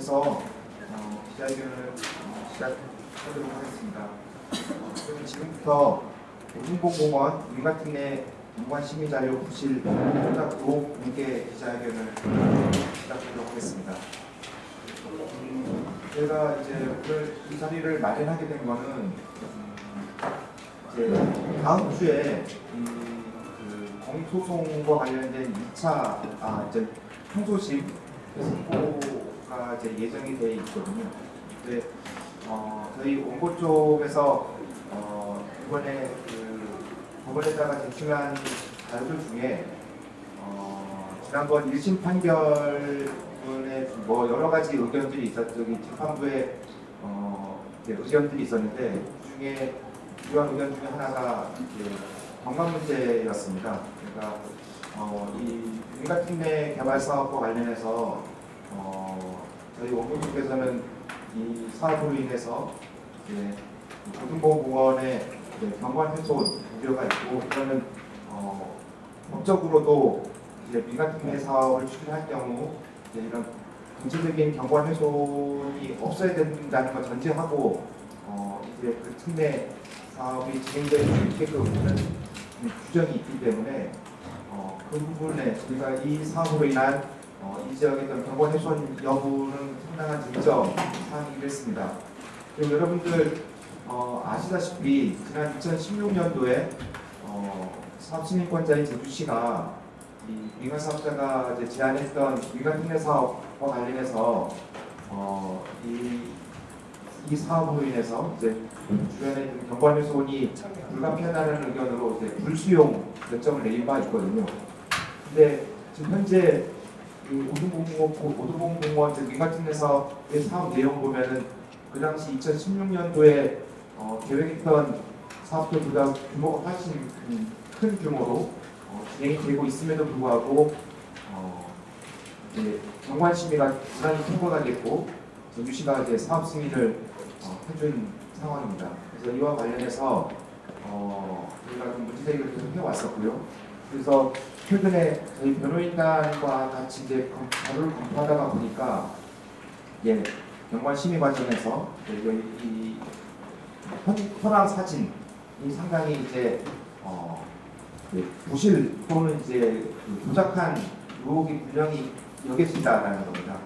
해서 기자회견을 시작하도록 하겠습니다. 그럼 지금부터 오등봉공원 민가특 내 경관심의자료 부실 의혹 공개 기자회견을 시작하도록 하겠습니다. 제가 이제 오늘 이 자리를 마련하게 된 거는 이제 다음 주에 그 공소송과 관련된 2차 이제 항소심 선고가 이제 예정이 되어 있거든요. 근데 저희 원고 쪽에서 이번에 그 법원에다가 제출한 자료들 중에 지난번 1심 판결에 뭐 여러 가지 의견들이 있었죠. 재판부의 의견들이 있었는데 그 중에 주요한 의견 중에 하나가 건강 문제였습니다. 그러니까 이 민가특 내 개발 사업과 관련해서 저희 원고님께서는 이 사업으로 인해서 오등봉공원에 경관 훼손 우려가 있고, 그러면 법적으로도 이제 민가특 내 사업을 추진할 경우 이런 전체적인 경관 훼손이 없어야 된다는 걸 전제하고 이제 그 특내 사업이 진행될 수 있게끔 하는 규정이 있기 때문에 그 부분에 저희가 이 사업으로 인한 이 지역의 경관 훼손 여부는 상당한 쟁점 사항이긴 했습니다. 그리고 여러분들 아시다시피 지난 2016년도에 사업진행권자인 제주시가 이 민간사업자가 이제 제안했던 민간특례 사업과 관련해서 이 사업으로 인해서 이제 주변에 경관 훼손이 불가피하다는 의견으로 이제 불수용 결정을 내린 바 있거든요. 근데 지금 현재 오등봉공원 민가특례 사업의 사업 내용 보면은 그 당시 2016년도에 계획했던 사업들보다 규모가 훨씬 큰 규모로 진행이 되고 있음에도 불구하고 경관 심의가 무난히 통과가 됐고 제주시가 이제 사업 승인을 해준 상황입니다. 그래서 이와 관련해서 저희가 좀 문제 제기를 계속 해왔었고요. 그래서 최근에 저희 변호인단과 같이 이제 자료를 검토하다가 보니까 경관 심의 과정에서 이 현황 사진이 상당히 이제 부실 또는 이제 조작한 의혹이 분명히 여겨진다라는 겁니다.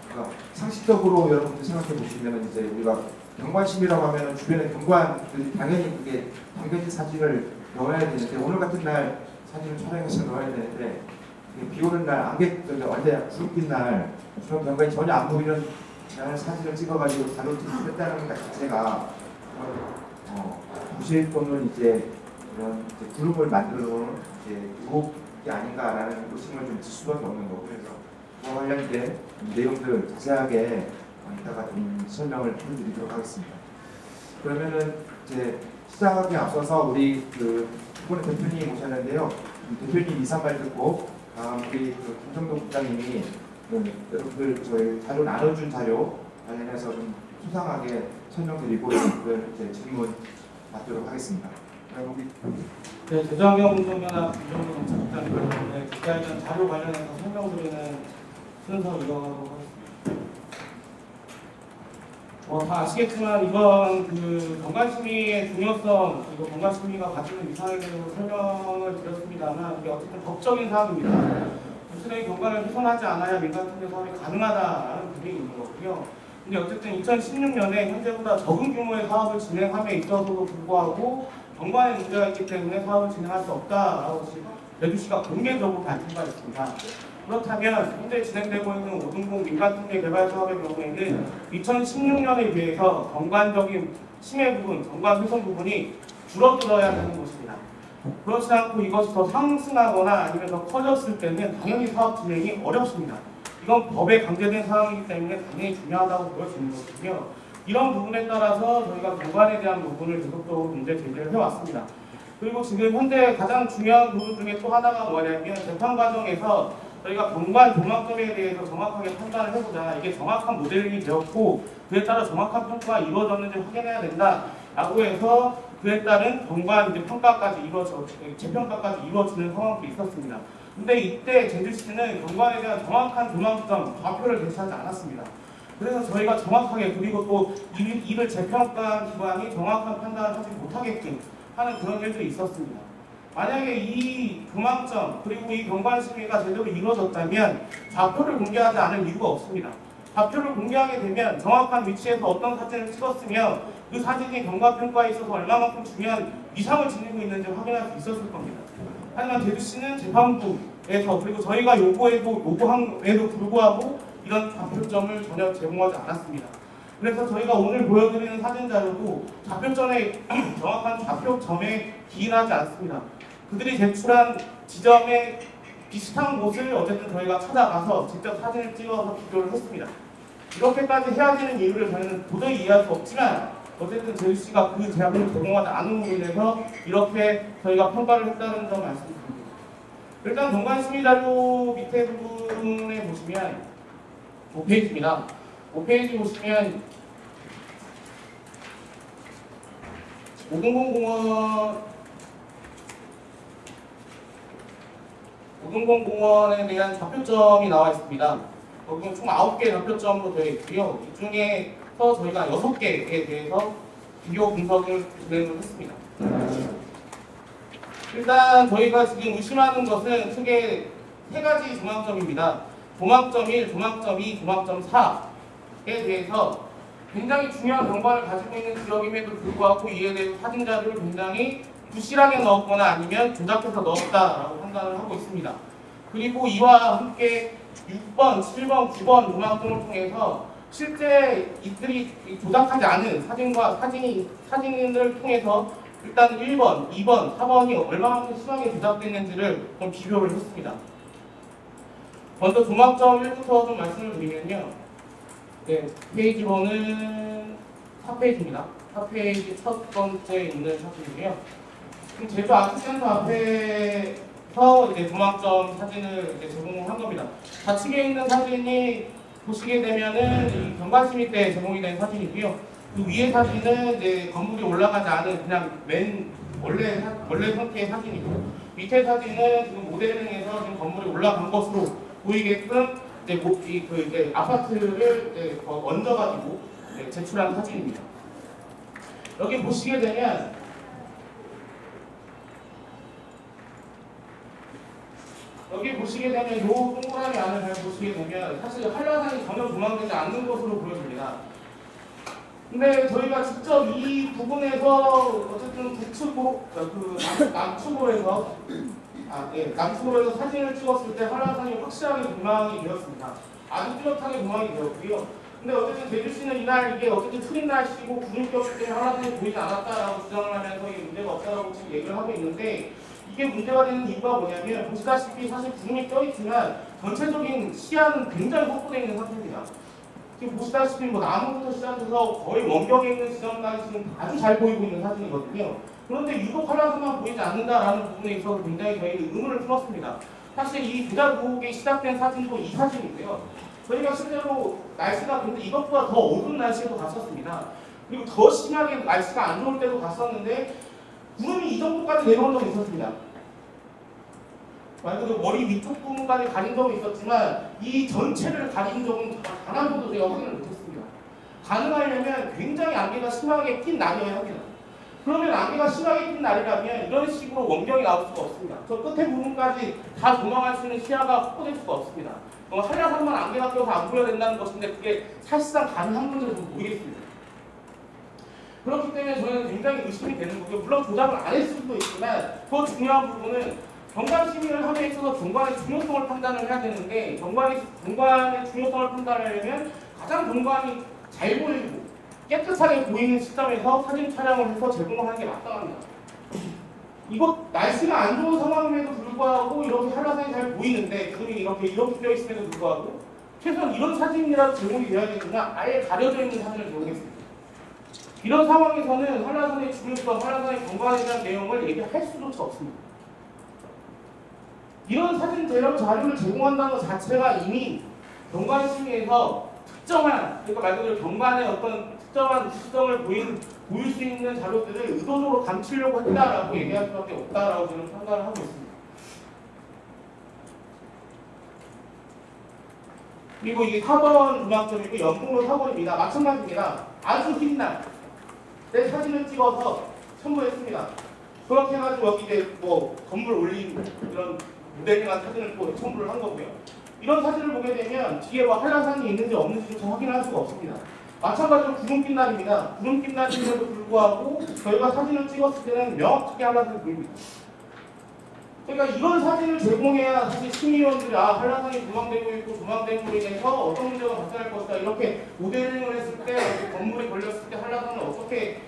그러니까 상식적으로 여러분들 생각해 보시면 이제 우리가 경관심이라고 하면은 주변에 경관들이 당연히 그게 당겨진 사진을 넣어야 되는데, 오늘 같은 날 사진을 촬영해서 넣어야 되는데 비 오는 날 완전 구름빛 날 주변 경관이 전혀 안 보이는 날 사진을 찍어가지고 자료를 했다는 것 자체가 부실 또는 이제 이런 그룹을 만들어 놓은 의혹이 아닌가라는 의심을 좀 들 수밖에 없는 거고, 그래서 그와 관련된 내용들 자세하게 이따가 좀 설명을 해드리도록 하겠습니다. 그러면은 이제 시작에 앞서서 우리 이번에 대표님 오셨는데요. 대표님 인사말 듣고 우리 김정동 국장님이 여러분들 저희 자료 나눠준 자료 관련해서 좀 소상하게 설명드리고 이제 질문 받도록 하겠습니다. 네, 대장경운동연합 김정동 국장님, 기자회견 자료 관련해서 설명드리는 순서 이동하도록 하겠습니다. 다 아시겠지만 이번 경관심의의 중요성, 그리고 경관심의가 가지는 위상에 대해서 설명을 드렸습니다만, 이게 어쨌든 법적인 사항입니다. 부실의 경관을 훼손하지 않아야 민간특례 사업이 가능하다는 분이 있는 거고요. 근데 어쨌든 2016년에 현재보다 적은 규모의 사업을 진행함에 있어서도 불구하고 경관에 문제가 있기 때문에 사업을 진행할 수 없다라고 제주시가 공개적으로 밝힌 바 있습니다. 그렇다면 현재 진행되고 있는 오등봉 민간특례 개발 사업의 경우에는 2016년에 비해서 경관적인 침해 부분, 경관 훼손 부분이 줄어들어야 되는 것입니다. 그렇지 않고 이것이 더 상승하거나 아니면 더 커졌을 때는 당연히 사업 진행이 어렵습니다. 이건 법에 강제된 사항이기 때문에 당연히 중요하다고 보여지는 것이고요. 이런 부분에 따라서 저희가 경관에 대한 부분을 계속적으로 문제 제기를 해왔습니다. 그리고 지금 현재 가장 중요한 부분 중에 또 하나가 뭐냐면, 재판 과정에서 저희가 경관 조망점에 대해서 정확하게 판단을 해보자, 이게 정확한 모델링이 되었고 그에 따라 정확한 평가가 이루어졌는지 확인해야 된다라고 해서 그에 따른 경관 평가까지 재평가까지 이루어지는 상황도 있었습니다. 근데 이때 제주시는 경관에 대한 정확한 조망점 좌표를 제시하지 않았습니다. 그래서 저희가 정확하게 그리고 또 이를 재평가한 기관이 정확한 판단을 하지 못하게끔 하는 그런 일도 있었습니다. 만약에 이 교망점 그리고 이 경관심의가 제대로 이루어졌다면 좌표를 공개하지 않을 이유가 없습니다. 좌표를 공개하게 되면 정확한 위치에서 어떤 사진을 찍었으며 그 사진이 경과평가에 있어서 얼마만큼 중요한 위상을 지니고 있는지 확인할 수 있었을 겁니다. 하지만 제주시는 재판부에서 그리고 저희가 요구함에도 불구하고 이런 좌표점을 전혀 제공하지 않았습니다. 그래서 저희가 오늘 보여드리는 사진 자료도 좌표점에 정확한 좌표점에 기인하지 않습니다. 그들이 제출한 지점에 비슷한 곳을 어쨌든 저희가 찾아가서 직접 사진을 찍어서 비교를 했습니다. 이렇게까지 해야 되는 이유를 저희는 도저히 이해할 수 없지만 어쨌든 제주시가 그 제안을 제공하지 않은 부분에 대해서 이렇게 저희가 평가를 했다는 점 말씀드립니다. 일단 경관심의자료 밑에 부분에 보시면 5페이지입니다. 5페이지 보시면 오등공공원에 대한 좌표점이 나와 있습니다. 여기는 총 9개의 좌표점으로 되어 있고요. 이 중에서 저희가 6개에 대해서 비교 분석을 진행을 했습니다. 일단 저희가 지금 의심하는 것은 크게 3가지 조망점입니다. 조망점 1, 조망점 2, 조망점 4에 대해서 굉장히 중요한 경관을 가지고 있는 지역임에도 불구하고 이에 대해서 사진 자료를 굉장히 부실하게 넣었거나 아니면 조작해서 넣었다라고 판단을 하고 있습니다. 그리고 이와 함께 6번, 7번, 9번 조망점을 통해서 실제 이들이 조작하지 않은 사진을 통해서 일단 1번, 2번, 4번이 얼마만큼 심하게 조작됐는지를 좀 비교를 했습니다. 먼저 조망점 1부터 좀 말씀을 드리면요. 네, 페이지로는 4페이지입니다. 4페이지 첫 번째 있는 사진이고요. 제주 아트센터 앞에서 이제 조망점 사진을 이제 제공을 한 겁니다. 좌측에 있는 사진이 보시게 되면은 이 경관심의 때 제공이 된 사진이고요. 그 위에 사진은 이제 건물이 올라가지 않은 그냥 원래 상태의 사진이고, 밑에 사진은 지금 모델링해서 지금 건물이 올라간 것으로 보이게끔 이제 아파트를 이제 얹어가지고 제출한 사진입니다. 여기 보시게 되면 이 동그라미 안을 잘 보시게 되면 사실 한라산이 전혀 조망되지 않는 것으로 보여집니다. 근데 저희가 직접 이 부분에서 어쨌든 북측으로 남측으로 해서 사진을 찍었을 때 한라산이 확실하게 조망이 되었습니다. 아주 뚜렷하게 조망이 되었고요. 근데 어쨌든 제주시는 이날 이게 어쨌든 틀린 날씨고 구름 꼈기 때문에 한라산이 보이지 않았다라고 주장을 하면서 이게 문제가 없다라고 지금 얘기를 하고 있는데, 이게 문제가 되는 이유가 뭐냐면 보시다시피 사실 구름이 껴있지만 전체적인 시야는 굉장히 확보되어 있는 상태입니다. 지금 보시다시피 나무부터 시작해서 거의 원격에 있는 지점까지 지금 아주 잘 보이고 있는 사진이거든요. 그런데 유독 한라산만 보이지 않는다라는 부분에 있어서 굉장히 저희는 의문을 풀었습니다. 사실 이 부자국이 시작된 사진도 이 사진인데요. 저희가 실제로 날씨가 근데 이것보다 더 어두운 날씨에도 갔었습니다. 그리고 더 심하게 날씨가 안 좋을 때도 갔었는데 구름이 이 정도까지 내려온 적이 있었습니다. 말 그대로 머리 위쪽 부분까지 가린 적은 있었지만 이 전체를 가린 적은 단 한 번도 제가 확인을 못했습니다. 가능하려면 굉장히 안개가 심하게 낀 날이어야 합니다. 그러면 안개가 심하게 낀 날이라면 이런 식으로 원경이 나올 수가 없습니다. 저 끝에 부분까지 다 조망할 수 있는 시야가 확보될 수가 없습니다. 한라산만 안개가 껴서 안 보여야 된다는 것인데 그게 사실상 가능한 건지는 좀 모르겠습니다. 그렇기 때문에 저는 굉장히 의심이 되는 거고요. 물론 조작을 안 했을 수도 있지만 더 중요한 부분은 경관 심의를 함에 있어서 경관의 중요성을 판단을 해야 되는데, 경관의 중요성을 판단하려면 가장 경관이 잘 보이고 깨끗하게 보이는 시점에서 사진 촬영을 해서 제공을 하는 게 마땅합니다. 이거 날씨가 안 좋은 상황임에도 불구하고 이렇게 한라산이 잘 보이는데 그림이 이렇게 비어 있음에도 불구하고 최소한 이런 사진이라도 제공이 되어야 되느냐, 아예 가려져 있는 사진을 제공했습니다. 이런 상황에서는 한라산의 중요성, 한라산의 경관에 대한 내용을 얘기할 수조차 없습니다. 이런 사진 자료를 제공한다는 것 자체가 이미 경관심의에서 특정한, 그러니까 말 그대로 경관의 어떤 특정한 시점을 보일 수 있는 자료들을 의도적으로 감추려고 했다라고 얘기할 수밖에 없다라고 저는 판단을 하고 있습니다. 그리고 이게 4번 조망점이고 연풍로 4번입니다. 마찬가지입니다. 아주 흰 날 내 사진을 찍어서 첨부했습니다. 그렇게 해가지고 여기 이제 뭐 건물 올린 이런 모델링한 사진을 또 첨부를 한 거고요. 이런 사진을 보게 되면 뒤에 뭐 한라산이 있는지 없는지조차 확인할 수가 없습니다. 마찬가지로 구름빛 날입니다. 구름빛 날임에도 불구하고 저희가 사진을 찍었을 때는 명확하게 한라산이 보입니다. 그러니까 이런 사진을 제공해야 사실 시민위원들이 한라산이 조망되고 있고 조망됨으로 인해서 어떤 문제가 발생할 것이다 이렇게 모델링을 했을 때 건물이 걸렸을 때 한라산은 어떻게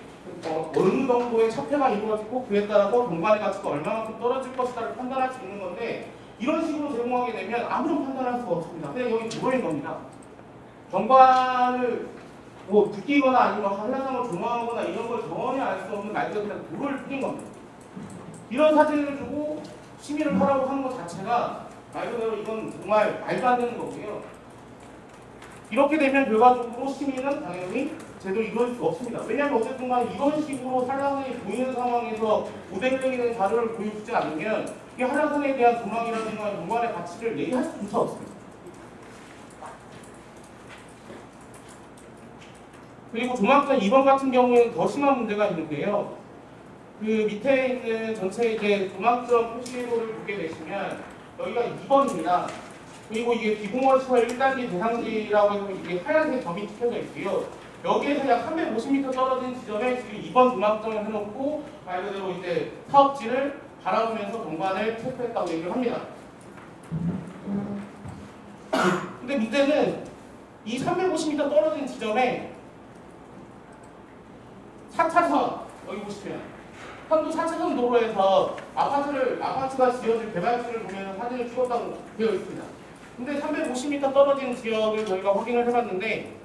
어느 정도의 차폐가 이루어지고 그에 따라서 경관의 가치가 얼마만큼 떨어질 것이다를 판단할 수 있는 건데 이런 식으로 제공하게 되면 아무런 판단할 수가 없습니다. 그냥 여기 그거인 겁니다. 경관을 뭐 느끼거나 아니면 한라산을 조망하거나 이런 걸 전혀 알 수 없는 말 그대로 그냥 도를 뿌린 겁니다. 이런 사진을 주고 시민을 하라고 하는 것 자체가 말 그대로 이건 정말 말도 안 되는 거고요. 이렇게 되면 결과적으로 시민은 당연히 제대로 이루어질 수 없습니다. 왜냐하면 어쨌든 간에 이런 식으로 한라산이 보이는 상황에서 모델링이나 자료를 보여주지 않으면 이 한라산에 대한 조망이라든가 경관의 가치를 얘기할 수조차 없습니다. 그리고 조망점 2번 같은 경우에는 더 심한 문제가 있는데요. 그 밑에 있는 전체 이제 조망점 표시도를 보게 되시면 여기가 2번입니다. 그리고 이게 비공원시설 1단지 대상지라고 해서 이게 하얀색 점이 찍혀져 있고요. 여기에서 약 350m 떨어진 지점에 지금 2번 조망점을 해놓고 말 그대로 이제 사업지를 바라보면서 경관을 체크했다고 얘기를 합니다. 근데 문제는 이 350m 떨어진 지점에 4차선 여기 보시면 현도 4차선 도로에서 아파트가 지어질 개발지를 보면 사진을 찍었다고 되어 있습니다. 근데 350m 떨어진 지역을 저희가 확인을 해봤는데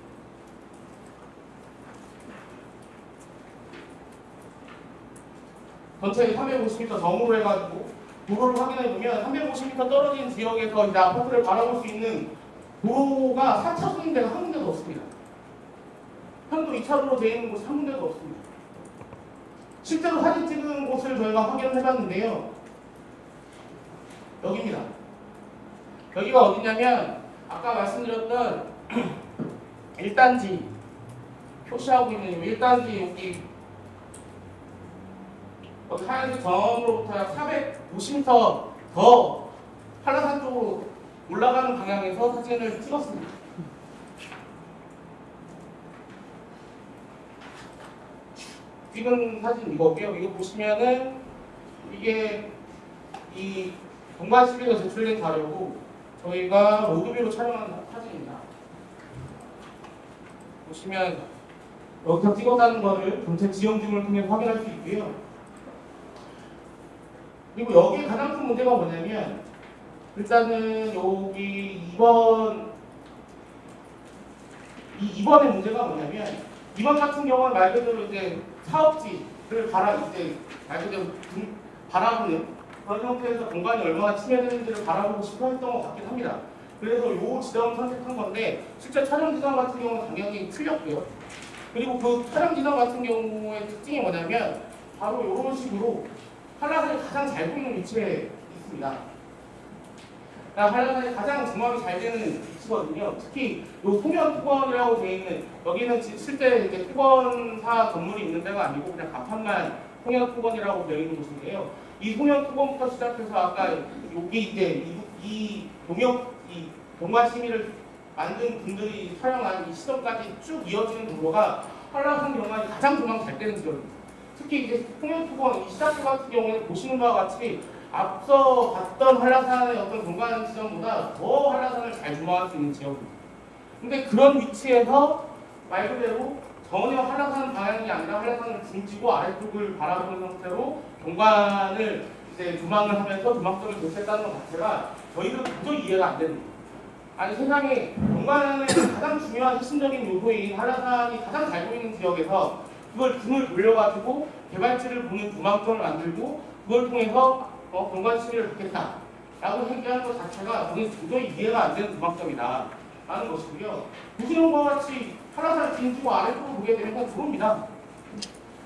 전체 350m 점으로 해가지고 도로를 확인해보면 350m 떨어진 지역에서 이제 아파트를 바라볼 수 있는 도로가 4차선인 데가 한 군데도 없습니다. 현도 2차로로 되어 있는 곳이 한 군데도 없습니다. 실제로 사진 찍은 곳을 저희가 확인을 해봤는데요. 여기입니다. 여기가 어디냐면 아까 말씀드렸던 1단지 표시하고 있는 1단지 여기 하얀색 점으로부터 약 450m 더 한라산 쪽으로 올라가는 방향에서 사진을 찍었습니다. 찍은 사진 이거고요. 이거 보시면은 이게 이 경관시비가 제출된 자료고 저희가 로드뷰로 촬영한 사진입니다. 보시면 여기서 찍었다는 거를 전체 지형지물을 통해 확인할 수 있고요. 그리고 여기 가장 큰 문제가 뭐냐면 일단은 여기 2번의 문제가 뭐냐면 2번 같은 경우는 말 그대로 이제 사업지를 말 그대로 바라보는 그런 형태에서 공간이 얼마나 침해되는지를 바라보고 싶어 했던 것 같긴 합니다. 그래서 이 지점을 선택한 건데 실제 촬영 지점 같은 경우는 당연히 틀렸고요. 그리고 그 촬영 지점 같은 경우의 특징이 뭐냐면 바로 이런 식으로 한라산이 가장 잘 보이는 위치에 있습니다. 한라산이 가장 조망이 잘 되는 위치거든요. 특히 요 송현특원이라고 되어 있는 여기는 실제 이제 특원사 건물이 있는 데가 아니고 그냥 간판만 송현특원이라고 되어 있는 곳인데요. 이 송현특원부터 시작해서 아까 여기 이제 이 경관 심의를 만든 분들이 촬영한 이 시점까지 쭉 이어지는 도로가 한라산 경관이 가장 조망 잘 되는 지역입니다. 특히 이제 송현특원 이 시작부 같은 경우에는 보시는 바와 같이 앞서 봤던 한라산의 어떤 경관 지점보다 더 한라산을 잘 조망할 수 있는 지역입니다. 근데 그런 위치에서 말 그대로 전혀 한라산 방향이 아니라 한라산을 중지고 아래쪽을 바라보는 형태로 경관을 이제 조망을 하면서 조망점을 교체했다는 것 자체가 저희도 도저히 이해가 안 됩니다. 아니 세상에 경관의 가장 중요한 핵심적인 요소인 한라산이 가장 잘 보이는 지역에서 그걸 등을 돌려가지고 개발지를 보는 조망점을 만들고 그걸 통해서 경관 심의를 받겠다라고 얘기하는 것 자체가 저는 도저히 이해가 안 되는 조망점이다 라는 것이고요. 보시는 것과 같이 한라산을 중지고 아래쪽으로 보게 되면 그냥 들어옵니다.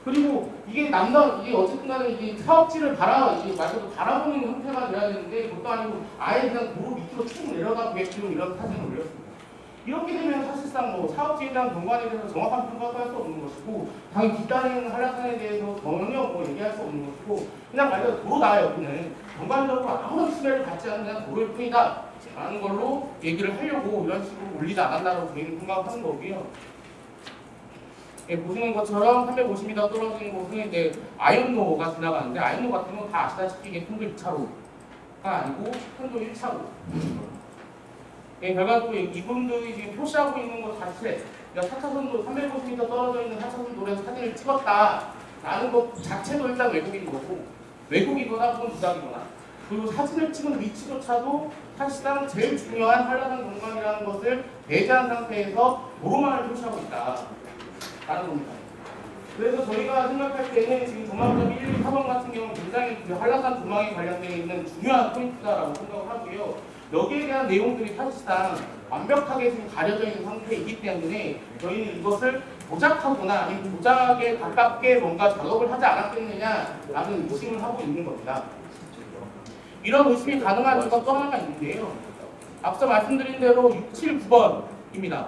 그리고 이게 어쨌든 간에 이게 사업지를 바라보는 형태가 돼야 되는데 그것도 아니고 아예 그냥 도로 밑으로 쭉 내려다 보게끔 이런 사진을 올렸습니다. 이렇게 되면 사실상 뭐 사업지에 대한 경관에 대해서 정확한 평가도 할 수 없는 것이고, 당연히 뒤따르는 한라산에 대해서 전혀 뭐 얘기할 수 없는 것이고, 그냥 말 그대로 도로다. 여기는 경관적으로 아무런 침해를 받지 않는 그냥 도로일 뿐이다 라는 걸로 얘기를 하려고 이런 식으로 올리지 않았나라고 저희는 생각하는 거고요. 예, 보시는 것처럼 350m 떨어진 곳은 이제 아현로가 지나가는데, 아현로 같은 경우는 다 아시다시피 이게 편도 2차로가 아니고 편도 1차로. 예, 결과적으로 이분들이 지금 표시하고 있는 것 자체, 그러니까 4차선도 350m 떨어져 있는 4차선 도로에서 사진을 찍었다라는 것 자체도 일단 왜곡인 거고, 왜곡이거나 혹은 부작이거나, 그리고 사진을 찍은 위치조차도 사실상 제일 중요한 한라산 경관이라는 것을 배제한 상태에서 도로만을 표시하고 있다라는 겁니다. 그래서 저희가 생각할 때는 지금 조망점 1, 2, 4번 같은 경우는 굉장히 그 한라산 조망에 관련되어 있는 중요한 포인트다라고 생각을 하고요. 여기에 대한 내용들이 사실상 완벽하게 지금 가려져 있는 상태이기 때문에 저희는 이것을 조작하거나 이 조작에 가깝게 뭔가 작업을 하지 않았겠느냐라는 의심을 하고 있는 겁니다. 이런 의심이 가능한 이유가 또 하나가 있는데요. 앞서 말씀드린 대로 6, 7, 9번입니다.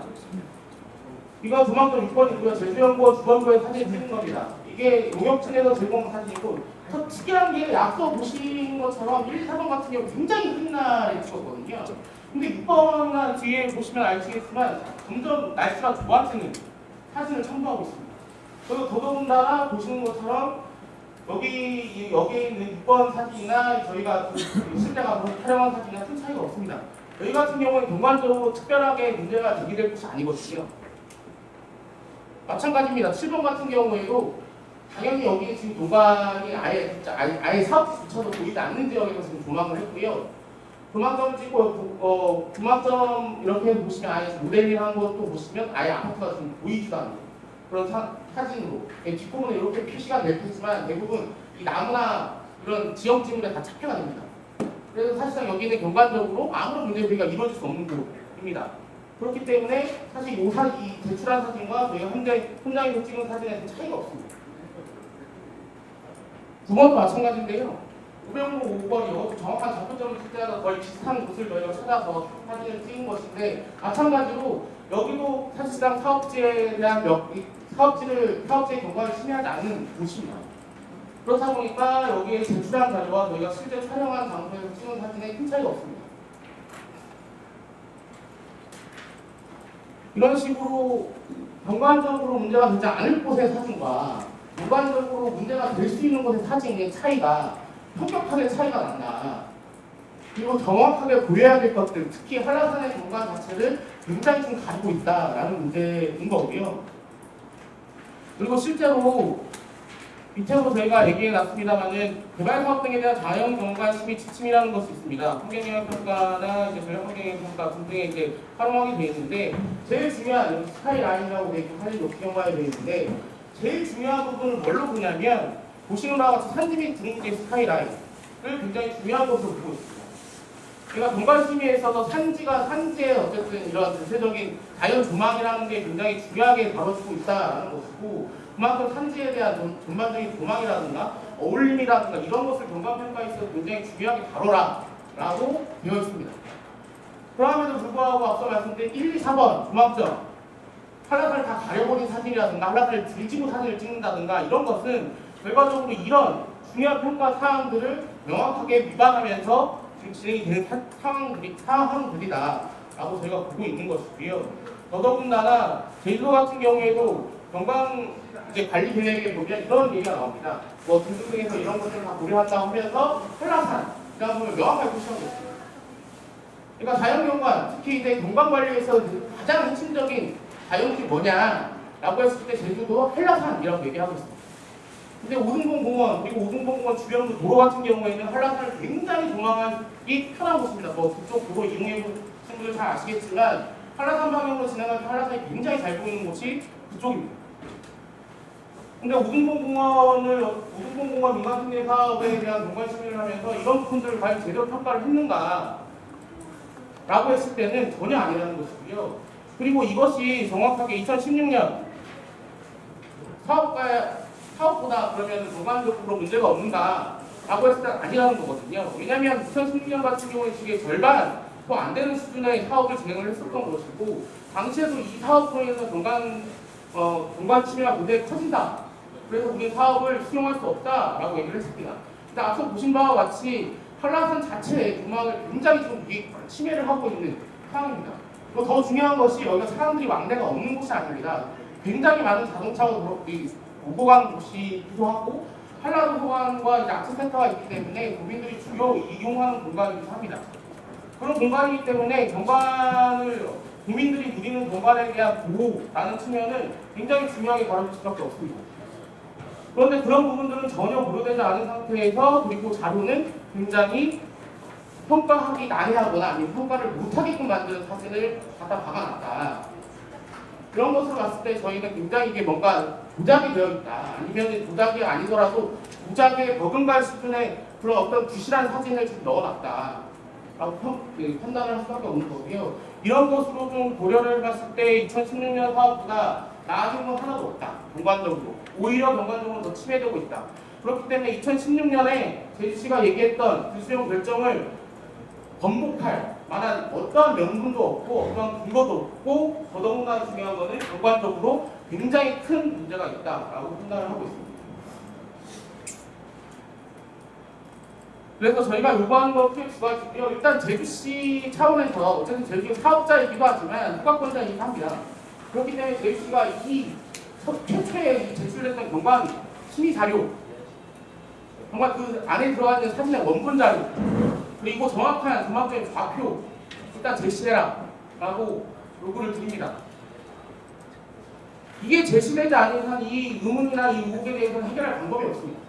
이건 조망점 6번이고요. 제주연구원 주번부에 사진을 찍은 겁니다. 이게 용역진에서 제공한 사진이고, 더 특이한 게 앞서 보신 것처럼 1, 4번 같은 경우 굉장히 큰 날에 찍었거든요. 근데 6번이나 뒤에 보시면 아시겠지만 점점 날씨가 좋아지는 사진을 첨부하고 있습니다. 그리고 더더군다나 보시는 것처럼 여기에 있는 6번 사진이나 저희가 실제 가서 촬영한 사진이나 큰 차이가 없습니다. 여기 같은 경우는 경관적으로 특별하게 문제가 제기될 것이 아니거든요. 마찬가지입니다. 7번 같은 경우에도 당연히 여기 지금 도관이 아예 사업지조차도 보이지 않는 지역에서 지금 조망을 했고요. 조망점을 찍고 조망점 이렇게 보시면 아예 모델링한 것도 보시면 아예 아파트가 지금 보이지도 않는 그런 사진으로 뒷부분에 이렇게 표시가 될 테지만 대부분 이 나무나 이런 지역 지물에 다 착해가 됩니다. 그래서 사실상 여기는 경관적으로 아무런 문제 제기가 이루어질 수 없는 곳입니다. 그렇기 때문에 사실 이 제출한 사진과 저희가 현장에서 찍은 사진에는 차이가 없습니다. 9번도 마찬가지인데요. 505번이요. 정확한 접근점을 찾아서 거의 비슷한 곳을 저희가 찾아서 사진을 찍은 것인데, 마찬가지로 여기도 사실상 사업지에 대한 사업지의 경관을 침해하지 않는 곳입니다. 그렇다 보니까 여기에 제출한 자료와 저희가 실제 촬영한 장소에서 찍은 사진에 큰 차이가 없습니다. 이런 식으로 경관적으로 문제가 되지 않을 곳의 사진과 일반적으로 문제가 될 수 있는 곳의 사진의 차이가 현격하게 차이가 난다. 그리고 정확하게 보여야 될 것들, 특히 한라산의 경관 자체를 굉장히 좀 가지고 있다라는 문제인 거고요. 그리고 실제로 밑에서 저희가 얘기해 놨습니다만은 개발 사업 등에 대한 자연 경관 심의 지침이라는 것이 있습니다. 환경영향 평가나 이제 전략 환경영향 평가 등등에 이제 활용하게 되어 있는데, 제일 중요한 스카이라인이라고 되어 있고 사진 높이 경과에 되어 있는데, 제일 중요한 부분을 뭘로 보냐면 보시는 바와 같이 산지 및 등록의 스카이라인을 굉장히 중요한 것으로 보고 있습니다. 그러니까 경관 심의에 있어서 산지의 어쨌든 이런 전체적인 자연 조망이라는 게 굉장히 중요하게 다뤄지고 있다는 것이고, 그만큼 산지에 대한 전반적인 조망이라든가 어울림이라든가 이런 것을 경관평가에 있어서 굉장히 중요하게 다뤄라 라고 되어 있습니다. 그럼에도 불구하고 앞서 말씀드린 1, 2, 4번 조망점, 한라산을 다 가려버린 사진이라든가 한라산을 들지고 사진을 찍는다든가 이런 것은 결과적으로 이런 중요한 평가 사항들을 명확하게 위반하면서 지금 진행이 되는 상황들이다 라고 저희가 보고 있는 것이고요. 더더군다나 제주도 같은 경우에도 경관 이제 관리 계획에 보면 이런 얘기가 나옵니다. 뭐 등등등에서 이런 것들을 다 고려한다고 하면서 한라산이라는 걸 명확하게 표시하고 있습니다. 그러니까 자연경관, 특히 이제 경관 관리에서 가장 핵심적인 자연이 뭐냐라고 했을 때 제주도 한라산이라고 얘기하고 있습니다. 근데 오등봉공원 그리고 오등봉공원 주변 도로 같은 경우에는 한라산을 굉장히 조망하기 편한 곳입니다. 뭐 그쪽 도로 이용해 보신 분들 잘 아시겠지만 한라산 방향으로 지나갈 때 한라산이 굉장히 잘 보이는 곳이 그쪽입니다. 근데 오등봉공원 민간특례 사업에 대한 공간 심의를 하면서 이런 부분들을 과연 제대로 평가를 했는가 라고 했을 때는 전혀 아니라는 것이고요. 그리고 이것이 정확하게 2016년 사업보다 그러면 전반적으로 문제가 없는가 라고 했을 때 아니라는 거거든요. 왜냐하면 2016년 같은 경우는 지금 절반 더 안 되는 수준의 사업을 진행을 했었던 것이고, 당시에도 이 사업으로 인해서 경관 침해가 굉장히 커진다. 그래서 우리 사업을 수용할 수 없다라고 얘기를 했습니다. 근데 앞서 보신 바와 같이 한라산 자체의 공항을 굉장히 좀 침해를 하고 있는 상황입니다. 그리고 더 중요한 것이 여기가 사람들이 왕래가 없는 곳이 아닙니다. 굉장히 많은 자동차가 오고 가는 곳이기도 하고, 한라산 소관과 이제 악세센터가 있기 때문에 국민들이 주요 이용하는 공간이기도 합니다. 그런 공간이기 때문에 국민들이 누리는 경관에 대한 보호라는 측면은 굉장히 중요하게 다룰 수밖에 없습니다. 그런데 그런 부분들은 전혀 고려되지 않은 상태에서, 그리고 자료는 굉장히 평가하기 난해하거나 아니면 평가를 못하게끔 만드는 사진을 갖다 박아놨다. 그런 것을 봤을 때 저희는 굉장히 이게 뭔가 조작이 되어 있다. 아니면 조작이 아니더라도 조작에 버금갈 수준의 그런 어떤 부실한 사진을 좀 넣어놨다. 라고 판단을 할 수밖에 없는 거고요. 이런 것으로 좀 고려를 해봤을 때 2016년 사업보다 나아진 건 하나도 없다. 경관적으로. 오히려 경관적으로 더 침해되고 있다. 그렇기 때문에 2016년에 제주시가 얘기했던 그 수용 결정을 번복할 만한 어떠한 명분도 없고 어떠한 근거도 없고, 더더군다나 중요한 것은 경관적으로 굉장히 큰 문제가 있다라고 판단을 하고 있습니다. 그래서 저희가 요구하는 것 크게 두 가지고요. 일단 제주시 차원에서 어쨌든 제주시가 사업자이기도 하지만 후각권자이기도 합니다. 그렇기 때문에 제주시가 이 최초에 제출됐던 경관 심의 자료, 정말 그 안에 들어가 있는 사진의 원본 자료, 그리고 정확한 전망적인 좌표 일단 제시해라라고 요구를 드립니다. 이게 제시되지 않은 한 이 의문이나 이 의혹에 대해서는 해결할 방법이 없습니다.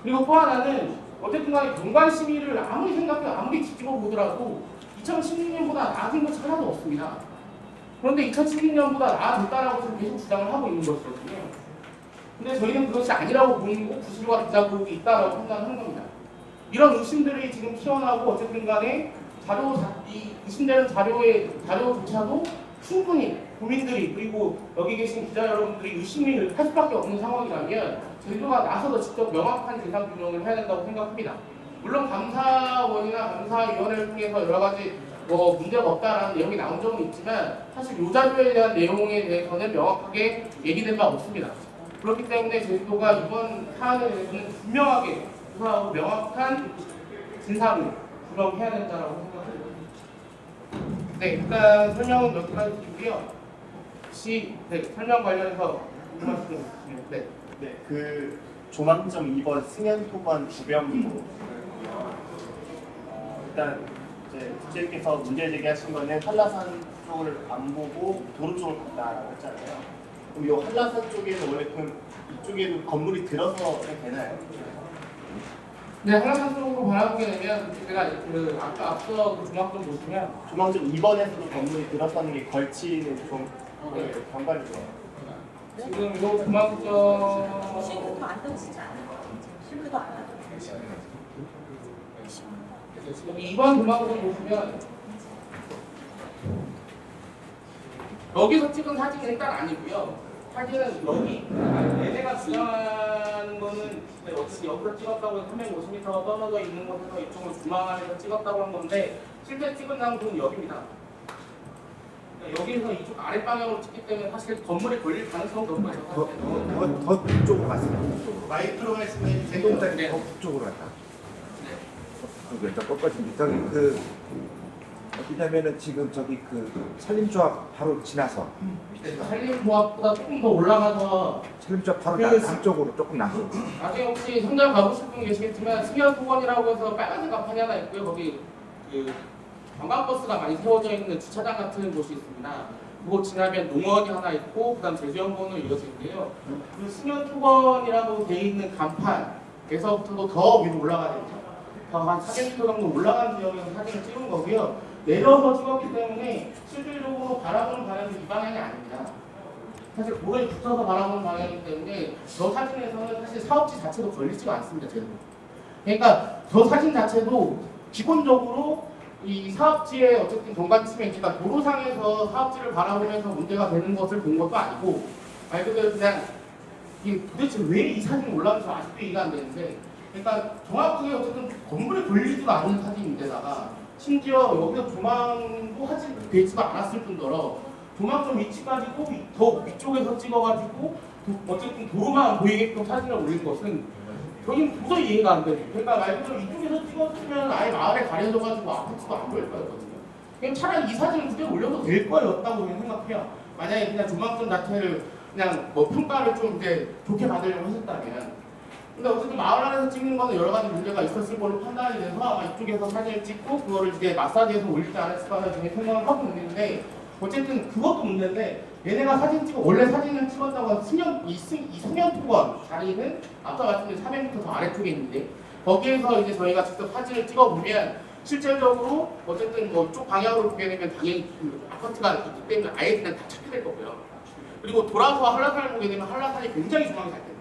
그리고 또 하나는 어쨌든 간에 경관 심의를 아무리 생각해도 아무리 뒤집어 보더라도 2016년보다 나아진 것이 하나도 없습니다. 그런데 2016년보다 나아졌다라고 지금 계속 주장을 하고 있는 것이거든요. 근데 저희는 그것이 아니라고 보는 거고 부실과 부작용이 있다라고 판단하는 겁니다. 이런 의심들이 지금 튀어나오고 어쨌든 간에 이 의심되는 자료조차도 충분히 국민들이 그리고 여기 계신 기자 여러분들이 의심을 할 수밖에 없는 상황이라면 제주도가 나서서 직접 명확한 재산 규명을 해야 된다고 생각합니다. 물론 감사원이나 감사위원회를 통해서 여러 가지 문제가 없다라는 내용이 나온 적은 있지만 사실 이 자료에 대한 내용에 대해서는 명확하게 얘기된 바 없습니다. 그렇기 때문에 제주도가 이번 사안에 대해서는 분명하게 조사하고 명확한 진상을 규명해야 된다고 생각합니다. 네, 일단 설명은 여기까지 드리고요. 혹시 설명 관련해서 궁금하신 점 있으시면 네, 그 조망점 2번 승현토관 주변부 일단 이제 국장님께서 문제 제기하신 거는 한라산 쪽을 안 보고 도로 쪽을 봤다라고 했잖아요. 그럼 이 한라산 쪽에는 원래 이쪽에도 건물이 들어서 되나요? 네, 한라산 쪽으로 바라보게 되면 제가 아까 앞서 그 조망점 보시면 조망점 2번에서도 건물이 들어서는 게 걸치는 좀 경관이죠. 지금 이 조망점 싱크도 안 떨어지지 않아요. 싱크도 안 하죠. 여기 2번 조망점 보시면 여기서 찍은 사진은 일단 아니고요. 사진은 여기 얘네가 주장하는 거는 어차피 옆으로 찍었다고 해서 350m 떨어져 있는 곳에서 이쪽으로 중앙안에서 찍었다고 한 건데 실제 찍은 장소는 여기입니다. 여기서 이쪽 아랫방향으로 찍기 때문에 사실 건물에 걸릴 가능성은 높아요. 더 북쪽으로 갔습니다. 마이크로 말씀해 주세요. 대동단이 더 북쪽으로 갔다. 일단 꺾어집니다. 저기 어디냐면은 지금 저기 산림조합 바로 지나서 산림조합보다 조금 더 올라가서 산림조합 바로 남쪽으로 조금 남쪽. 나중에 혹시 현장 가보실 분 계시겠지만 승현토건이라고 해서 빨간색 간판이 하나 있고요. 거기 관광버스가 많이 세워져 있는 주차장 같은 곳이 있습니다. 그곳 지나면 농원이 하나 있고 그다음 제주연구원으로 이어지는데요. 그 승현토건이라고 돼 있는 간판에서부터도 더 위로 올라가야 됩니다. 한 400m 정도 올라간 지역에서 사진을 찍은 거고요. 내려서 찍었기 때문에 실질적으로 바라보는 방향이 이 방향이 아닙니다. 사실 도로에 붙어서 바라보는 방향이기 때문에 저 사진에서는 사실 사업지 자체도 걸리지가 않습니다. 제대로. 그러니까 저 사진 자체도 기본적으로 이 사업지의 어쨌든 경관 침해, 그러니까 도로상에서 사업지를 바라보면서 문제가 되는 것을 본 것도 아니고 말 그대로 그냥 이게 도대체 왜 이 사진이 올라오는지 아직도 이해가 안 되는데, 그러니까 정확하게 어쨌든 건물에 걸리지도 않는 사진인데다가 심지어 여기서 조망도 되지가 않았을 뿐더러 조망점 위치까지 또 더 위쪽에서 찍어가지고 어쨌든 도로만 보이게끔 사진을 올린 것은 저희는 도저히 이해가 안 돼요. 그러니까 말 그대로 이쪽에서 찍었으면 아예 마을에 가려져가지고 아파트가 안 보일 거였거든요. 그냥 차라리 이 사진을 그대로 올려도 될 거였다고 저는 생각해요. 만약에 그냥 조망점 자체를 그냥 뭐 평가를 좀 이제 좋게 받으려고 하셨다면. 근데 어쨌든 마을 안에서 찍는 거는 여러 가지 문제가 있었을 걸로 판단이 돼서 아마 이쪽에서 사진을 찍고 그거를 이제 마사지에서 올리지 않았을까 하는 저희 생각을 하고 있는데 어쨌든 그것도 문제인데 얘네가 사진 찍어 원래 사진을 찍었다고 이 승연토건 자리는 아까 말씀드린 400m 더 아래쪽에 있는데 거기에서 이제 저희가 직접 사진을 찍어보면 실질적으로 어쨌든 뭐 쪽 방향으로 보게 되면 당연히 그 아파트가 있기 때문에 아예 그냥 다 찾게 될 거고요. 그리고 돌아서 한라산을 보게 되면 한라산이 굉장히 조망이 잘 됩니다.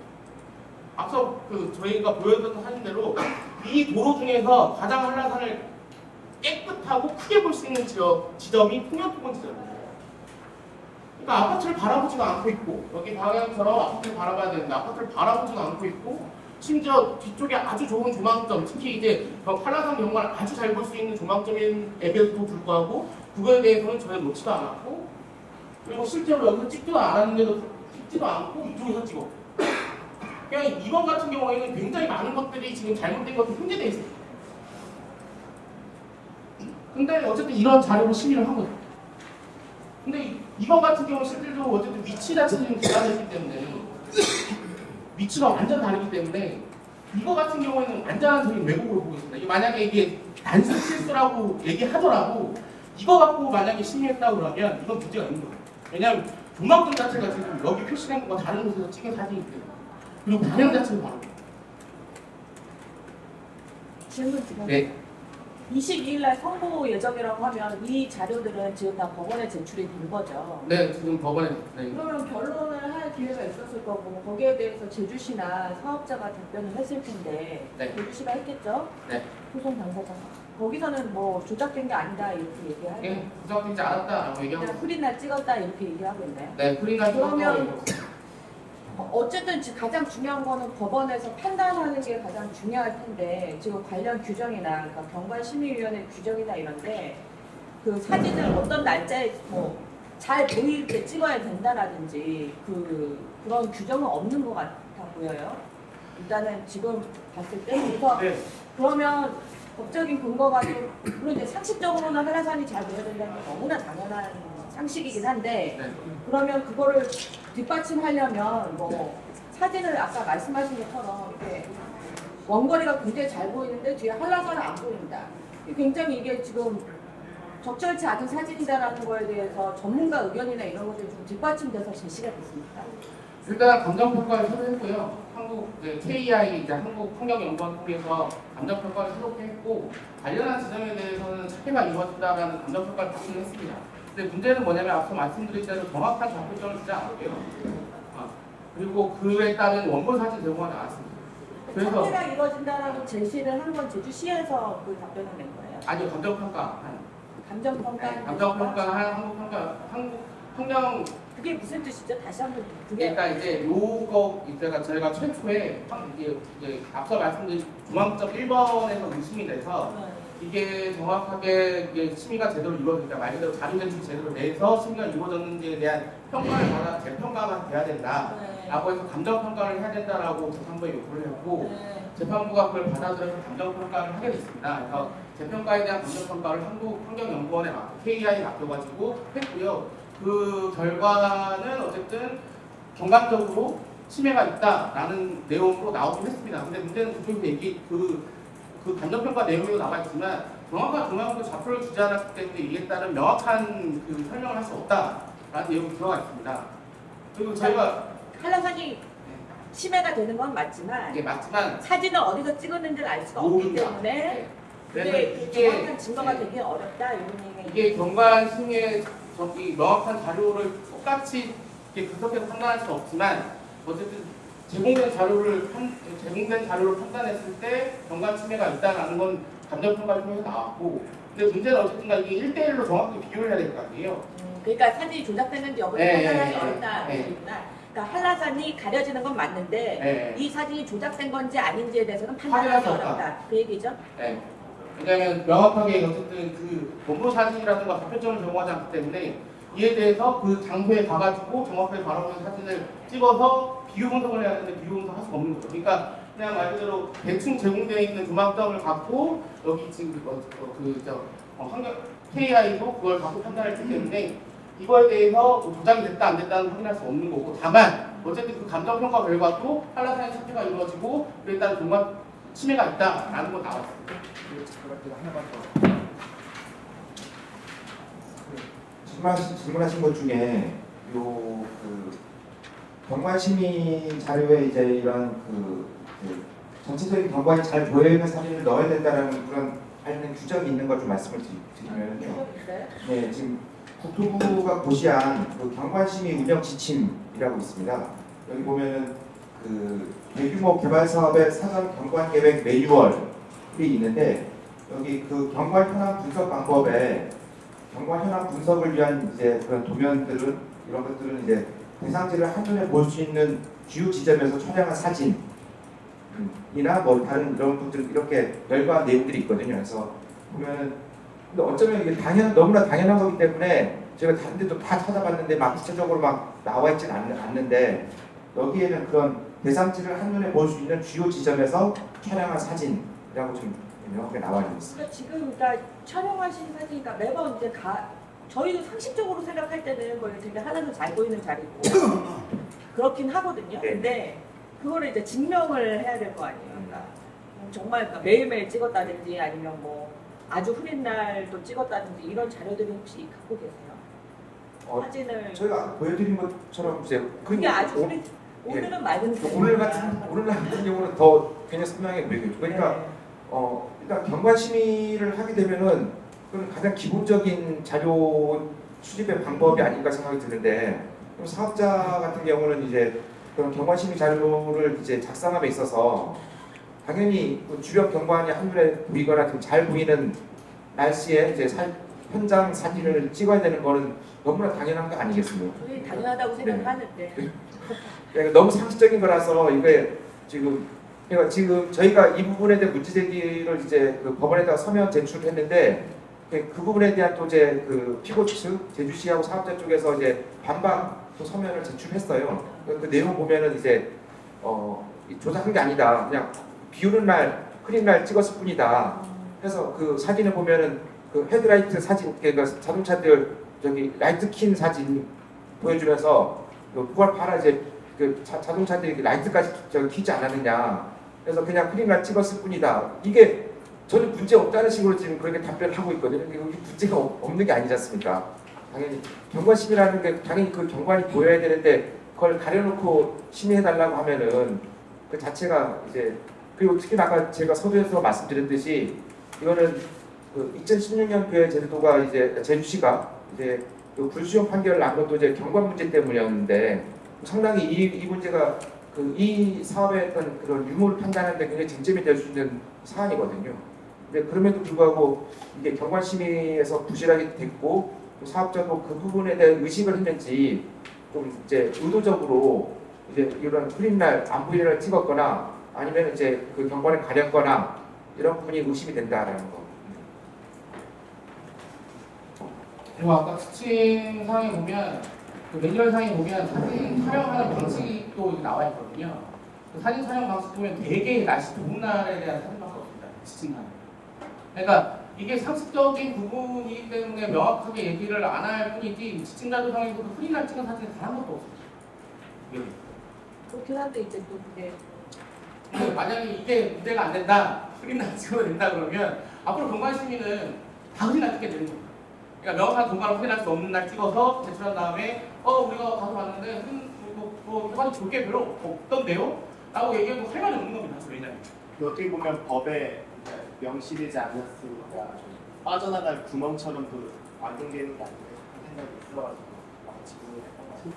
앞서 그 저희가 보여드렸던 사진대로 이 도로 중에서 가장 한라산을 깨끗하고 크게 볼 수 있는 지점이 통영토건 지점입니다. 그러니까 아파트를 바라보지도 않고 있고 여기 방향처럼 아파트를 바라봐야 되는데 아파트를 바라보지도 않고 있고 심지어 뒤쪽에 아주 좋은 조망점 특히 이제 한라산 경관을 아주 잘 볼 수 있는 조망점임에도 불구하고 그거에 대해서는 전혀 놓지도 않았고 그리고 실제로 여기서 찍지도 않았는데도 찍지도 않고 이쪽에서 찍었고 그냥 이번 같은 경우에는 굉장히 많은 것들이 지금 잘못된 것들이 혼재되어 있어요. 근데 어쨌든 이런 자료로 심의를 한 거죠. 근데 이번 같은 경우 실질적으로 어쨌든 위치 자체는 달라졌기 때문에 위치가 완전 다르기 때문에 이거 같은 경우에는 완전한 저희 왜곡으로 보고 있습니다. 만약에 이게 단순 실수라고 얘기하더라도 이거 갖고 만약에 심의했다 그러면 이건 문제가 있는 거예요. 왜냐하면 조망점 자체가 지금 여기 표시된 것과 다른 곳에서 찍은 사진이기 때문에 그리고 방향 자체는 다르고. 질문 드려요. 네. 22일 날 선고 예정이라고 하면 이 자료들은 지금 다 법원에 제출이 된 거죠. 네, 지금 법원에. 네. 그러면 결론을 할 기회가 있었을 거고 거기에 대해서 제주시나 사업자가 답변을 했을 텐데 네. 제주시가 했겠죠? 네. 소송 당사자가. 거기서는 뭐 조작된 게 아니다 이렇게 얘기하고 네, 부정되지 않았다라고 얘기하고. 그냥 프리날 찍었다 이렇게 얘기하겠네. 네, 프리날 그러면 어쨌든 가장 중요한 거는 법원에서 판단하는 게 가장 중요할 텐데 지금 관련 규정이나 그러니까 경관심의위원회 규정이나 이런데 그 사진을 어떤 날짜에 뭐 잘 보일 때 찍어야 된다라든지 그런 규정은 없는 것 같아 보여요. 일단은 지금 봤을 때 그래서 네. 그러면 법적인 근거가 좀 물론 이제 상식적으로는 한라산이 잘 보여야 된다는 게 너무나 당연한 상식이긴 한데 네. 그러면 그거를 뒷받침하려면 뭐 사진을 아까 말씀하신 것처럼 이렇게 원거리가 굉장히 잘 보이는데 뒤에 한라산은 안 보인다. 굉장히 이게 지금 적절치 않은 사진이다라는 거에 대해서 전문가 의견이나 이런 것들이 좀 뒷받침돼서 제시가 됐습니다. 일단 감정평가를 새로 했고요. 한국 KEI 이제 한국환경연구원 통해서 감정평가를 새롭게 했고 관련한 지점에 대해서는 착해가 이루어진다라는 감정평가를 받기는 했습니다. 근데 문제는 뭐냐면 앞서 말씀드린 대로 정확한 좌표점을 주지 않았고요. 그리고 그에 따른 원본 사진 제공가 나왔습니다. 그래서 착해가 이루어진다라고 제시를 한 건 제주시에서 그 답변을 낸 거예요. 아니요 감정평가 한국환경 그게 무슨 뜻이죠? 다시 한번 그게 그러니까 이제 요거 이제가 저희가 최초에 이제 앞서 말씀드린 중앙점 1번에서 의심이 돼서 이게 정확하게 이게 심의가 제대로 이루어지니까 말 그대로 자료 제출 제대로 내서 심의가 이루어졌는지에 대한 평가를 받아 재평가가 돼야 된다라고 해서 감정평가를 해야 된다라고 재판부에 요구를 했고 재판부가 그걸 받아들여서 감정평가를 하게 됐습니다. 그래서 재평가에 대한 감정평가를 한국환경연구원에 KEI에 맡겨가지고 했고요. 그 결과는 어쨌든 경관적으로 침해가 있다라는 내용으로 나오긴 했습니다. 근데 문제는 그쪽에서 그 감정평가 내용으로 나와 있지만 정확한 중앙부 좌표를 주지 않았기 때문에 이에 따른 명확한 그 설명을 할 수 없다라는 내용이 들어가 있습니다. 그리고 저희가 한라산이 침해가 되는 건 맞지만 이게 맞지만 사진을 어디서 찍었는지를 알 수가 없기 모른다. 때문에 네. 그게 정확한 증거가 되기 어렵다 이런 얘기가 이게 경관 심의의 명확한 자료를 똑같이 분석해서 판단할 수는 없지만 어쨌든 제공된 자료를 판단했을 때 경관 침해가 있다는 건 감정평가를 통해서 나왔고 근데 문제는 어쨌든 이게 1대1로 정확히 비교를 해야 될 거 아니에요. 그러니까 사진이 조작됐는지 여부를 네, 판단하기 어렵다 얘기구나. 그러니까 한라산이 가려지는 건 맞는데 네. 이 사진이 조작된 건지 아닌지에 대해서는 판단하기 확인할 수 없다. 어렵다 그 얘기죠? 네. 왜냐하면 명확하게 어쨌든 그 본부 사진이라든가 좌표점을 제공하지 않기 때문에 이에 대해서 그 장소에 가가지고 정확하게 바라보는 사진을 찍어서 비교 분석을 해야 되는데 비교 분석할 수가 없는 거죠. 그러니까 그냥 말 그대로 대충 제공되어 있는 조망점을 갖고 여기 지금 환경 KI도 그걸 갖고 판단했기 때문에 이거에 대해서 조작이 됐다 안 됐다는 확인할 수 없는 거고, 다만 어쨌든 그 감정평가 결과도 한라산의 착취가 이루어지고 그에 따른 공간 침해가 있다라는 건 나왔습니다. 질문하신 것 중에 그 경관심의 자료에 이제 이런 그 전체적인 경관이 잘 보여 있는 사진을 넣어야 된다라는 그런 하는 규정이 있는 걸 좀 말씀을 드리면요. 네, 지금 국토부가 고시한 그 경관심의 운영 지침이라고 있습니다. 여기 보면은 그 대규모 개발 사업의 사전 경관 계획 매뉴얼이 있는데, 여기 그 경관 현황 분석 방법에 경관 현황 분석을 위한 이제 그런 도면들은, 이런 것들은 이제 대상지를 한눈에 볼 수 있는 주요 지점에서 촬영한 사진이나 뭐 다른 이런 것들, 이렇게 열거한 내용들이 있거든요. 그래서 보면은, 근데 어쩌면 이게 너무나 당연한 거기 때문에 제가 다른 데도 다 찾아봤는데 막 구체적으로 막 나와 있지는 않는데, 여기에는 그런 대상지를 한눈에 볼 수 있는 주요 지점에서 촬영한 사진이라고 좀 명확하게 나와 있습니다. 그러니까 지금 다 촬영하신 사진이니까 매번 이제 저희도 상식적으로 생각할 때는 거의 되게 하나는 잘 보이는 자리고 그렇긴 하거든요. 네. 근데 그거를 이제 증명을 해야 될 거 아니에요. 그러니까 정말 그러니까 매일매일 찍었다든지 아니면 뭐 아주 흐린 날도 찍었다든지 이런 자료들이 혹시 갖고 계세요? 사진을 저희가 아까 보여드린 것처럼 이제 그게 아주 흐린 오늘은 맑은 오늘 같은 경우는 더 굉장히 선명하게 보이겠죠. 그러니까 네. 일단 경관 심의를 하게 되면은 그건 가장 기본적인 자료 수집의 방법이 아닌가 생각이 드는데, 사업자 같은 경우는 이제 그런 경관 심의 자료를 이제 작성함에 있어서 당연히 주변 경관이 한눈에 보이거나 좀 잘 보이는 날씨에 이제 현장 사진을 찍어야 되는 거는 너무나 당연한 거 아니겠습니까? 저희 당연하다고 생각하는데 그러니까 너무 상식적인 거라서 이게 그러니까 지금 저희가 이 부분에 대한 문제 제기를 이제 그 법원에다가 서면 제출했는데, 그 부분에 대한 또 이제 그 피고 측 제주시하고 사업자 쪽에서 이제 반박 또 서면을 제출했어요. 그 내용 보면은 이제 조작한 게 아니다, 그냥 비오는 날 흐린 날 찍었을 뿐이다. 그래서 그 사진을 보면은 그 헤드라이트 사진, 그러니까 자동차들 저기 라이트 킨 사진 보여주면서 그걸 봐라, 이제 그 자동차들이 라이트까지 켜지 않았느냐. 그래서 그냥 흐린 날 찍었을 뿐이다. 이게 저는 문제 없다는 식으로 지금 그렇게 답변을 하고 있거든요. 이게 문제가 없는 게 아니지 않습니까? 당연히 경관 심의라는 게 당연히 그 경관이 보여야 되는데 그걸 가려놓고 심의해달라고 하면은 그 자체가 이제, 그리고 특히 아까 제가 서두에서 말씀드렸듯이 이거는 그 2016년 교회 제도가 이제 제주시가 이제 그 불수용 판결을 난 것도 이제 경관 문제 때문이었는데, 상당히 이 문제가 이 사업의 어떤 그런 유무를 판단하는데 굉장히 쟁점이 될 수 있는 사안이거든요. 근데 그럼에도 불구하고 이게 경관 심의에서 부실하게 됐고, 또 사업자도 그 부분에 대한 의식을 했는지 좀 이제 의도적으로 이제 이런 흐린 날 안 보이는 날 찍었거나 아니면 이제 그 경관을 가렸거나 이런 부분이 의심이 된다라는 거. 그리고 아까 지침 상에 보면 그 매뉴얼 상에 보면 사진 촬영하는 방식이 또 나와 있거든요. 그 사진 촬영 방식 보면 되게 날씨 좋은 날에 대한 사진밖에 없습니다. 지침상에. 그러니까 이게 상식적인 부분이기 때문에 명확하게 얘기를 안 할 뿐이지 지침자료상에서도 흐린 날 찍은 사진이 단 한 것도 없습니다. 그렇긴 한데 이제 또 그게 근데 만약에 이게 문제가 안 된다, 흐린 날 찍어야 된다 그러면 앞으로 경관 심의는 다 흐린 날 찍게 되는 겁니다. 그러니까 명확한 경관을 확인할 수 없는 날 찍어서 제출한 다음에 우리가 가서 봤는데 경관이 좋을 게 별로 없던데요? 라고 얘기해도 할 말이 없는 겁니다. 왜냐면 어떻게 보면 법에 명시되지 않았으니까 빠져나갈 구멍처럼 또 완성되는 게 아닌가 생각이 있어가지고 질문을 했던 것 같아요.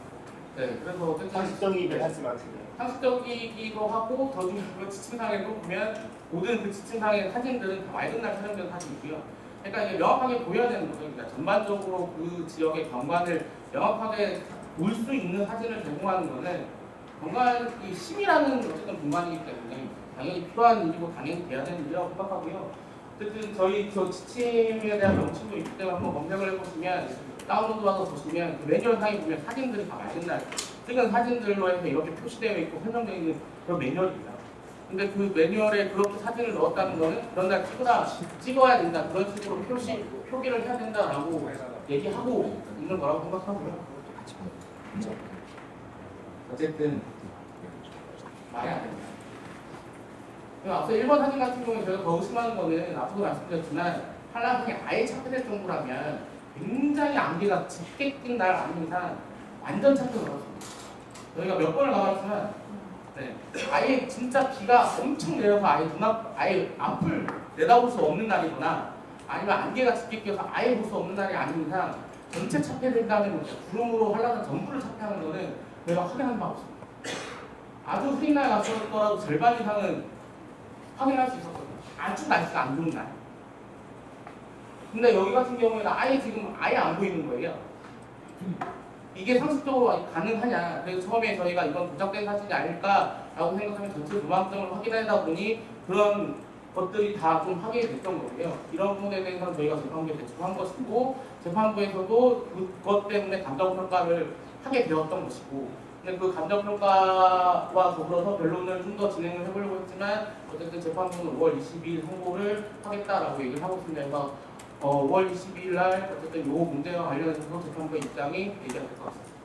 네, 그래서 어쨌든 상식적이긴 하지만 상식적이기도 하고 더 중요한 그 지침상에도 보면 모든 그 지침상의 사진들은 다 맑은 날 촬영된 사진이고요. 그러니까 이게 명확하게 보여야 되는 거죠. 그러니까 전반적으로 그 지역의 경관을 명확하게 볼 수 있는 사진을 제공하는 것은 경관 이 심이라는 어쨌든 공간이기 때문에 당연히 필요한 일이고 당연히 돼야 되는 일이라고 생각하고요. 어쨌든 저희 저 지침에 대한 명칭도 있기 때문에 한번 검색을 해보시면 다운로드 받아서 보시면 그 매뉴얼 상에 보면 사진들이 다 맑은 찍은 사진들로 해서 이렇게 표시되어 있고 설명되어 있는 그런 매뉴얼입니다. 근데 그 매뉴얼에 그렇게 사진을 넣었다는 거는 그런 날 찍어야 된다 그런 식으로 표기를 해야 된다라고 얘기하고 있는 거라고 생각하고요. 어쨌든 말이 안 됩니다. 앞서 1번 사진 같은 경우에 저희가 더 의심하는 거는 앞서도 말씀드렸지만 한라산이 아예 착화될 정도라면 굉장히 안개가 짙게 낀 날 아닌 이상 완전 착화가 어렵습니다. 저희가 몇 번을 가봤지만 네, 아예 진짜 비가 엄청 내려서 아예 앞을 내다볼 수 없는 날이거나 아니면 안개가 짙게 껴서 아예 볼 수 없는 날이 아닌 이상 전체 착화된다는 구름으로 한라산 전부를 착화하는 거는 저희가 확인한 바 없습니다. 아주 흐린 날 갔었더라도 절반 이상은 확인할 수 있었거든요. 아주 날씨가 안 좋은 날. 근데 여기 같은 경우에는 아예 지금 아예 안 보이는 거예요. 이게 상식적으로 가능하냐. 그래서 처음에 저희가 이건 조작된 사진이 아닐까라고 생각하면 전체 조망점을 확인하다 보니 그런 것들이 다 좀 확인이 됐던 거고요. 이런 부분에 대해서는 저희가 재판부에 제출한 것이고 재판부에서도 그것 때문에 감정평가를 하게 되었던 것이고 근데 그 감정평가와 더불어서 변론을 좀 더 진행을 해보려고 했지만 어쨌든 재판부는 5월 22일 선고를 하겠다라고 얘기를 하고 있습니다. 그래서 5월 22일 날 어쨌든 이 문제와 관련해서 재판부의 입장이 얘기가 될 것 같습니다.